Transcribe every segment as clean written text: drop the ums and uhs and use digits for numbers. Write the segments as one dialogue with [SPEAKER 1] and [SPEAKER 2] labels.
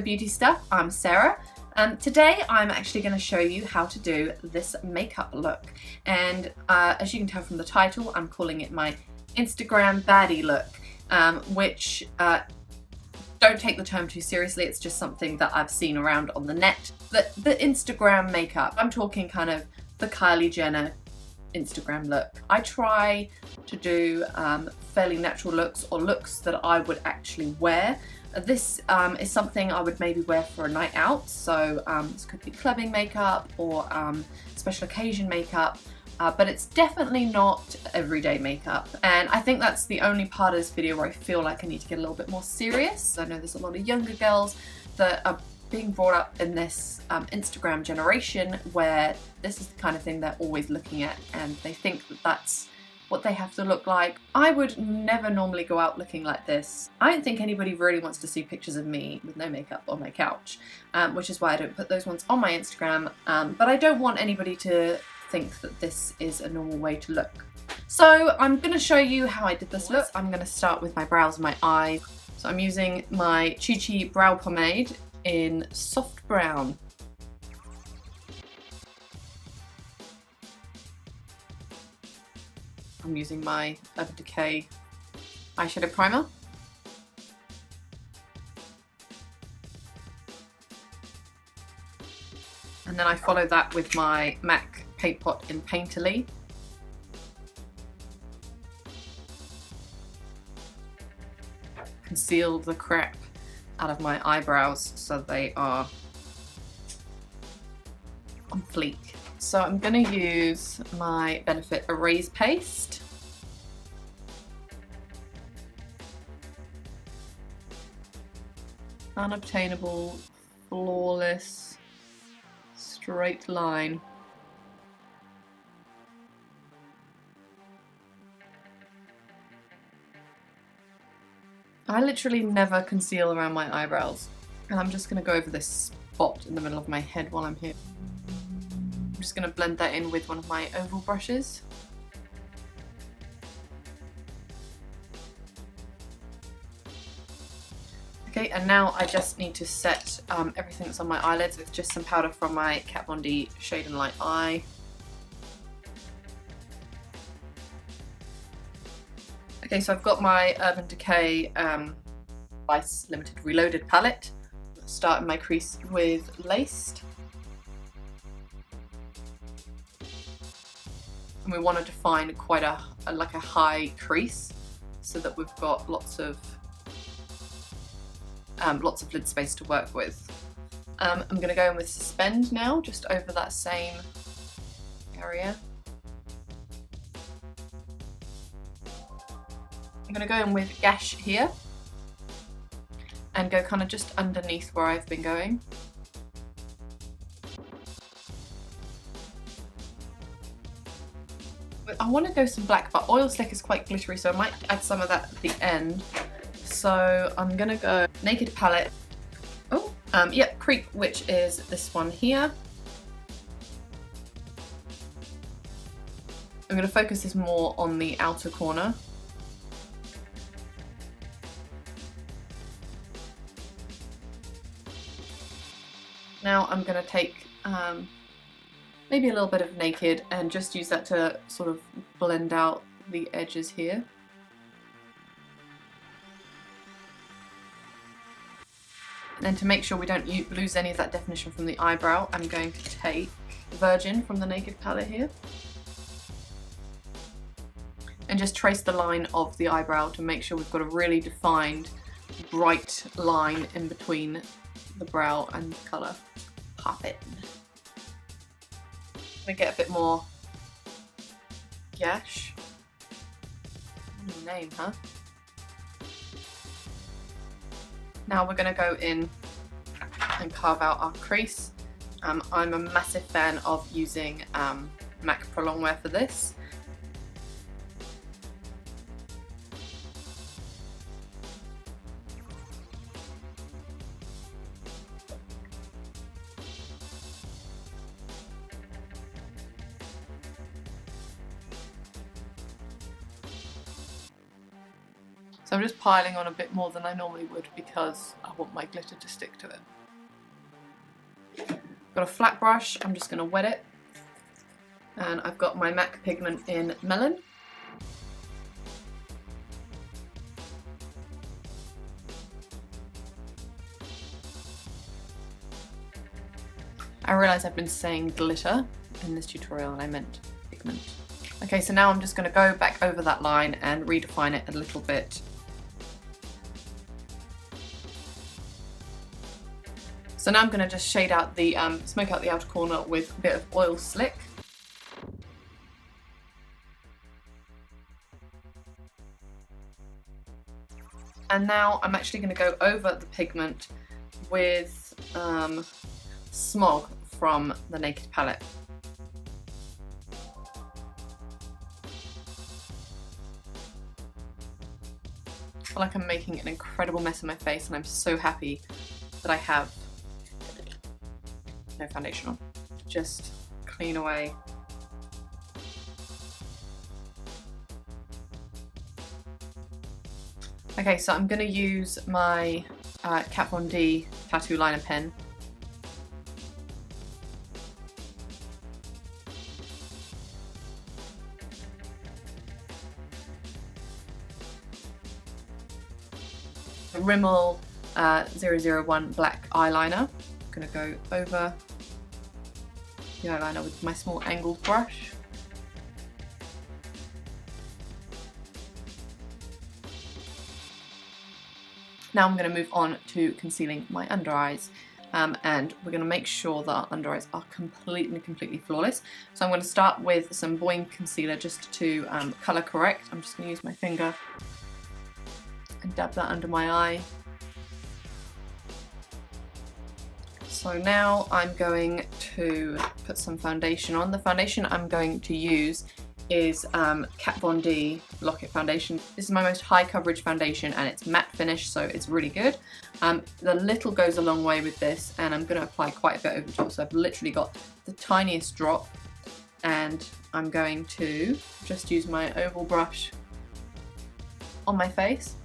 [SPEAKER 1] beauty stuff. I'm Sarah, and today I'm actually going to show you how to do this makeup look. And as you can tell from the title, I'm calling it my Instagram baddie look, which don't take the term too seriously. It's just something that I've seen around on the net. The Instagram makeup, I'm talking kind of the Kylie Jenner Instagram look. I try to do fairly natural looks, or looks that I would actually wear. This is something I would maybe wear for a night out, so this could be clubbing makeup or special occasion makeup, but it's definitely not everyday makeup. And I think that's the only part of this video where I feel like I need to get a little bit more serious. I know there's a lot of younger girls that are being brought up in this Instagram generation where this is the kind of thing they're always looking at, and they think that that's what they have to look like. I would never normally go out looking like this. I don't think anybody really wants to see pictures of me with no makeup on my couch, which is why I don't put those ones on my Instagram, but I don't want anybody to think that this is a normal way to look. So I'm going to show you how I did this look. I'm going to start with my brows and my eyes. So I'm using my Chi Chi brow pomade in soft brown. I'm using my Urban Decay eyeshadow primer. And then I follow that with my MAC Paint Pot in Painterly. Conceal the crap out of my eyebrows so they are on fleek. So I'm going to use my Benefit Erase Paste. Unobtainable, flawless, straight line. I literally never conceal around my eyebrows, and I'm just going to go over this spot in the middle of my head while I'm here. I'm just going to blend that in with one of my oval brushes. Okay, and now I just need to set everything that's on my eyelids with just some powder from my Kat Von D Shade and Light Eye. Okay, so I've got my Urban Decay Vice Limited Reloaded palette. Starting my crease with Laced. And we want to define quite a high crease so that we've got lots of lid space to work with. I'm going to go in with Suspend now, just over that same area. I'm going to go in with Gash here and go kind of just underneath where I've been going. I want to go some black, but Oil Slick is quite glittery, so I might add some of that at the end. So I'm going to go Naked Palette. Oh, yep, Creep, which is this one here. I'm going to focus this more on the outer corner. Now I'm going to take maybe a little bit of Naked and just use that to sort of blend out the edges here. And to make sure we don't lose any of that definition from the eyebrow, I'm going to take Virgin from the Naked palette here and just trace the line of the eyebrow to make sure we've got a really defined bright line in between the brow and the colour. Pop it. I'm going to get a bit more Gash. Name, huh? Now we're going to go in and carve out our crease. I'm a massive fan of using MAC Pro Longwear for this. So I'm just piling on a bit more than I normally would because I want my glitter to stick to it. Got a flat brush, I'm just going to wet it. And I've got my MAC pigment in Melon. I realise I've been saying glitter in this tutorial and I meant pigment. Okay, so now I'm just going to go back over that line and redefine it a little bit. So now I'm going to just shade out the, smoke out the outer corner with a bit of oil slick. And now I'm actually going to go over the pigment with Smog from the Naked palette. I feel like I'm making an incredible mess of my face and I'm so happy that I have no foundation on. Just clean away. Okay, so I'm going to use my Kat Von D tattoo liner pen. The Rimmel 001 black eyeliner. I'm going to go over the eyeliner with my small angled brush. Now I'm going to move on to concealing my under eyes, and we're going to make sure that our under eyes are completely flawless. So I'm going to start with some Boing concealer just to colour correct. I'm just going to use my finger and dab that under my eye. So now I'm going to put some foundation on. The foundation I'm going to use is Kat Von D Lock-It foundation. This is my most high coverage foundation and it's matte finish, so it's really good. The little goes a long way with this, and I'm going to apply quite a bit over the top, so I've literally got the tiniest drop, and I'm going to just use my oval brush on my face.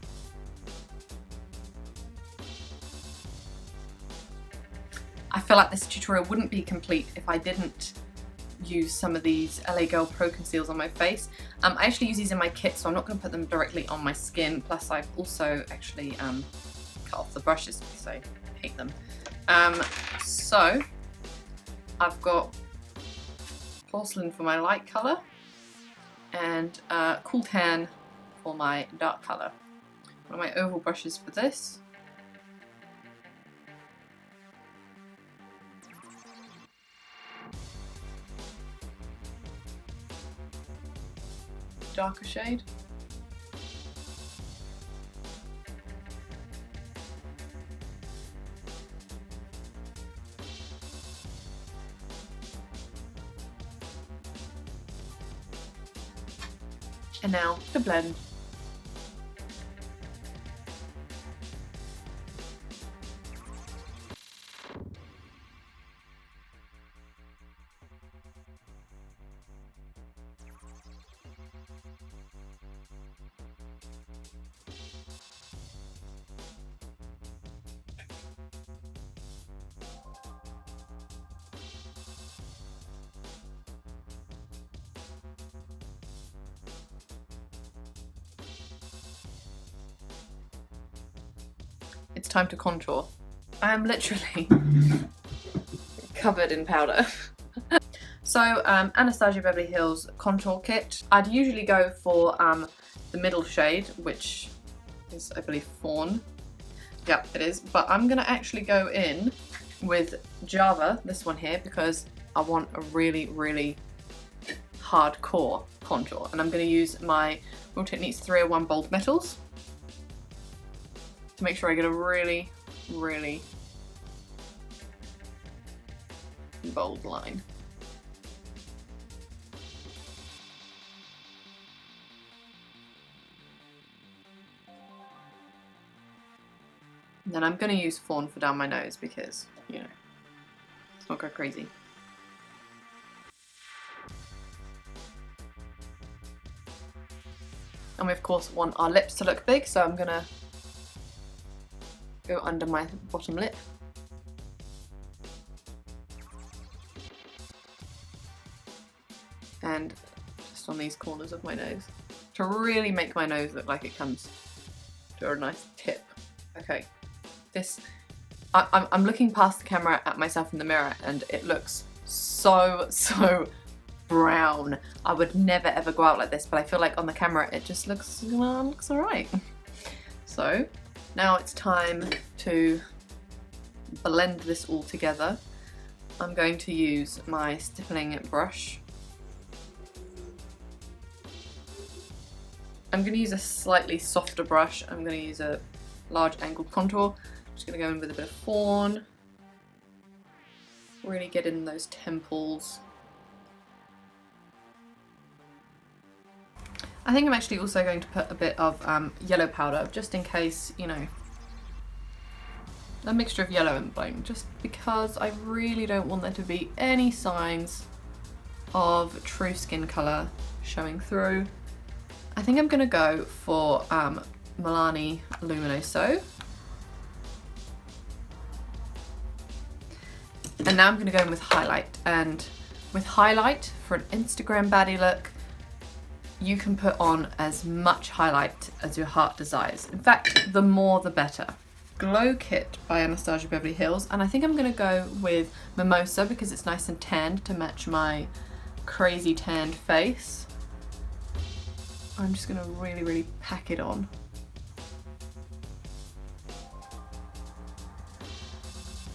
[SPEAKER 1] I feel like this tutorial wouldn't be complete if I didn't use some of these LA Girl Pro Conceals on my face. I actually use these in my kit, so I'm not going to put them directly on my skin, plus I've also actually cut off the brushes because I hate them. So I've got Porcelain for my light colour and Cool Tan for my dark colour. One of my oval brushes for this. Darker shade. And now to blend. It's time to contour. I am literally covered in powder. So Anastasia Beverly Hills contour kit. I'd usually go for the middle shade, which is, I believe, Fawn. Yep, it is. But I'm gonna actually go in with Java, this one here, because I want a really hardcore contour. And I'm gonna use my Real Techniques 301 Bold Metals to make sure I get a really bold line. And then I'm going to use Fawn for down my nose because, you know, let's not go crazy. And we of course want our lips to look big, so I'm going to go under my bottom lip. and just on these corners of my nose to really make my nose look like it comes to a nice tip. Okay, this, I'm looking past the camera at myself in the mirror and it looks so brown. I would never ever go out like this, but I feel like on the camera it just looks alright. So now it's time to blend this all together. I'm going to use my stippling brush. I'm going to use a slightly softer brush. I'm going to use a large angled contour. I'm just going to go in with a bit of fawn. Really get in those temples. I think I'm actually also going to put a bit of yellow powder, just in case, you know, a mixture of yellow and black, just because I really don't want there to be any signs of true skin colour showing through. I think I'm going to go for Milani Luminoso. And now I'm going to go in with highlight, and with highlight for an Instagram baddie look, you can put on as much highlight as your heart desires. In fact, the more the better. Glow Kit by Anastasia Beverly Hills, and I think I'm going to go with Mimosa because it's nice and tanned to match my crazy tanned face. I'm just going to really pack it on.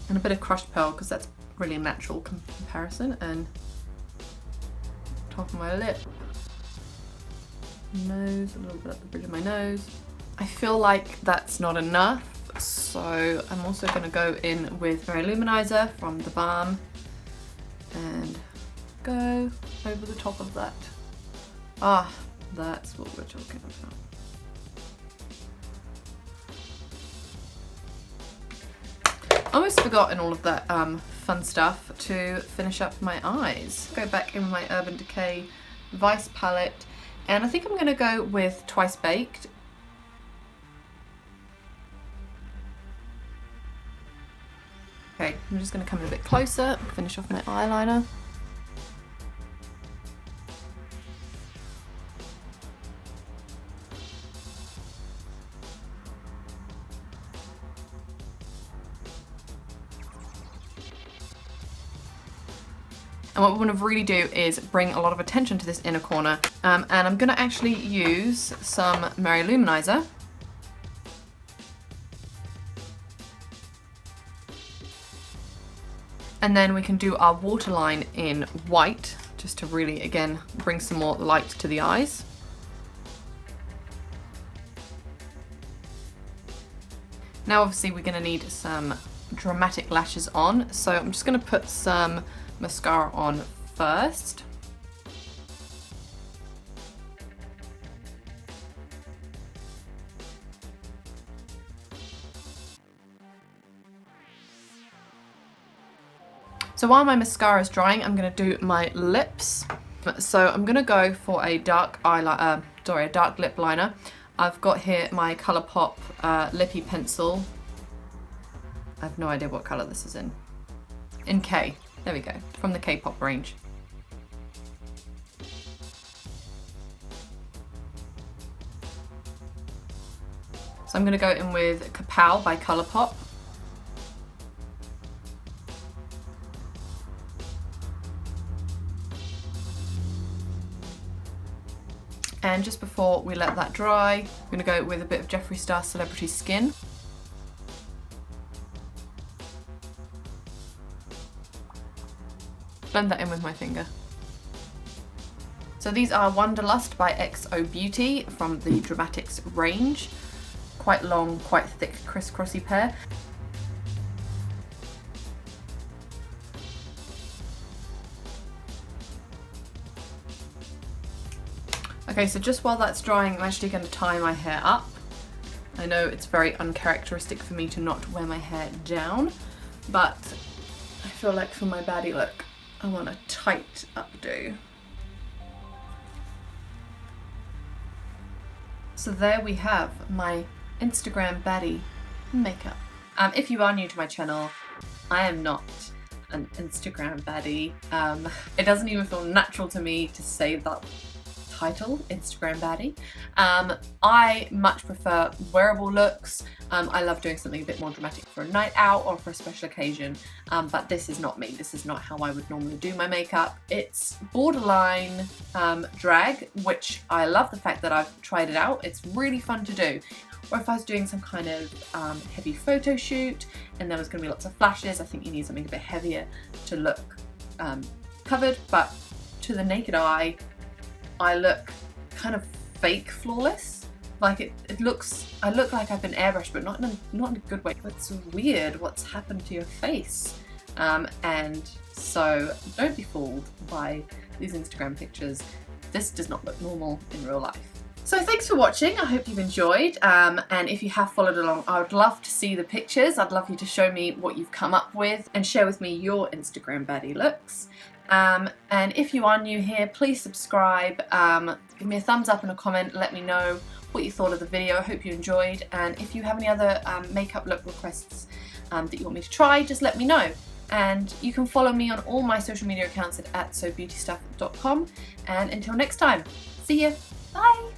[SPEAKER 1] And a bit of crushed pearl because that's really a natural comparison, and top of my lip. Nose, a little bit at the bridge of my nose. I feel like that's not enough, so I'm also going to go in with my Luminizer from the Balm and go over the top of that. Ah, that's what we're talking about. I almost forgot in all of that fun stuff to finish up my eyes. Go back in with my Urban Decay Vice palette. And I think I'm going to go with Twice Baked. Okay, I'm just going to come in a bit closer, finish off my eyeliner. And what we want to really do is bring a lot of attention to this inner corner. And I'm going to actually use some Mary Luminizer. And then we can do our waterline in white, just to really, again, bring some more light to the eyes. Now obviously we're going to need some dramatic lashes on, so I'm just going to put some mascara on first. So while my mascara is drying, I'm going to do my lips. So I'm going to go for a dark eyeliner, a dark lip liner. I've got here my Colourpop Lippy Pencil. I have no idea what colour this is in. In K. There we go, from the K-pop range. So I'm going to go in with Kapow by Colourpop. And just before we let that dry, I'm going to go with a bit of Jeffree Star Celebrity Skin. Blend that in with my finger. So these are Wanderlust by XO Beauty from the Dramatics range. Quite long, quite thick, crisscrossy pair. Okay, so just while that's drying, I'm actually going to tie my hair up. I know it's very uncharacteristic for me to not wear my hair down, but I feel like for my baddie look, I want a tight updo. So there we have my Instagram baddie makeup. If you are new to my channel, I am not an Instagram baddie. It doesn't even feel natural to me to say that title, Instagram baddie. I much prefer wearable looks. I love doing something a bit more dramatic for a night out or for a special occasion, but this is not me. This is not how I would normally do my makeup. It's borderline drag, which I love the fact that I've tried it out. It's really fun to do. Or if I was doing some kind of heavy photo shoot and there was going to be lots of flashes, I think you need something a bit heavier to look covered, but to the naked eye, I look kind of fake flawless. Like it looks, I look like I've been airbrushed, but not in a good way. It's weird what's happened to your face. And so don't be fooled by these Instagram pictures. This does not look normal in real life. So thanks for watching, I hope you've enjoyed, and if you have followed along, I would love to see the pictures. I'd love you to show me what you've come up with and share with me your Instagram baddie looks. And if you are new here, please subscribe, give me a thumbs up and a comment, let me know what you thought of the video. I hope you enjoyed, and if you have any other makeup look requests that you want me to try, just let me know. And you can follow me on all my social media accounts at sobeautystuff.com, and until next time, see ya, bye!